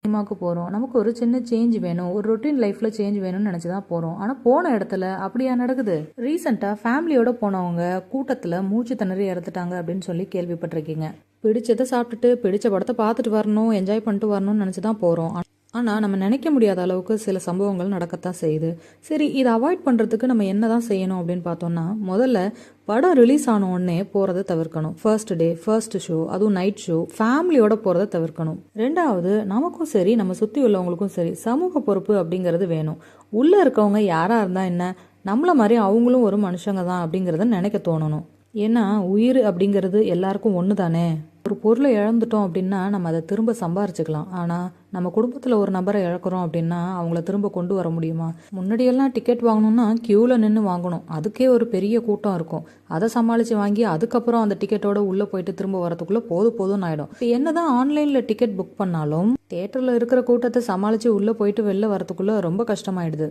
சினிமாவுக்கு போகிறோம், நமக்கு ஒரு சின்ன சேஞ்ச் வேணும், ஒரு ரொட்டீன் லைஃப்பில் சேஞ்ச் வேணும்னு நினச்சி தான் போகிறோம். ஆனால் போன இடத்துல அப்படியா நடக்குது? ரீசெண்டாக ஃபேமிலியோட போனவங்க கூட்டத்தில் மூச்சு திணறி இறந்துட்டாங்க அப்படின்னு சொல்லி கேள்விப்பட்டிருக்கீங்க. பிடிச்சதை சாப்பிட்டுட்டு பிடிச்ச படத்தை பார்த்துட்டு வரணும், என்ஜாய் பண்ணிட்டு வரணும்னு நினச்சி தான் போகிறோம். ஆனால் நம்ம நினைக்க முடியாத அளவுக்கு சில சம்பவங்கள் நடக்கத்தான் செய்யுது. சரி, இதை அவாய்ட் பண்ணுறதுக்கு நம்ம என்ன தான் செய்யணும் அப்படின்னு பார்த்தோம்னா, முதல்ல படம் ரிலீஸ் ஆன உடனே போகிறத தவிர்க்கணும். ஃபர்ஸ்ட் டே ஃபர்ஸ்ட் ஷோ, அதுவும் நைட் ஷோ, ஃபேமிலியோட போகிறத தவிர்க்கணும். ரெண்டாவது, நமக்கும் சரி நம்ம சுற்றி உள்ளவங்களுக்கும் சரி சமூக பொறுப்பு அப்படிங்கிறது வேணும். உள்ளே இருக்கவங்க யாராக இருந்தால் என்ன, நம்மள மாதிரி அவங்களும் ஒரு மனுஷங்க தான் அப்படிங்கிறத நினைக்க தோணணும். ஏன்னா உயிர் அப்படிங்கிறது எல்லாருக்கும் ஒன்று தானே. ஒரு பொருளை இழந்துட்டோம் அப்படின்னா நம்ம அதை திரும்ப சம்பாரிச்சுக்கலாம். ஆனால் நம்ம குடும்பத்தில் ஒரு நபரை இழக்கிறோம் அப்படின்னா அவங்கள திரும்ப கொண்டு வர முடியுமா? முன்னாடியெல்லாம் டிக்கெட் வாங்கணும்னா க்யூவில் நின்று வாங்கணும், அதுக்கே ஒரு பெரிய கூட்டம் இருக்கும். அதை சமாளித்து வாங்கி அதுக்கப்புறம் அந்த டிக்கெட்டோட உள்ளே போயிட்டு திரும்ப வரதுக்குள்ளே போதும்னு ஆகிடும். இப்போ என்னதான் ஆன்லைனில் டிக்கெட் புக் பண்ணாலும் தியேட்டரில் இருக்கிற கூட்டத்தை சமாளித்து உள்ளே போயிட்டு வெளில வரதுக்குள்ளே ரொம்ப கஷ்டமாயிடுது.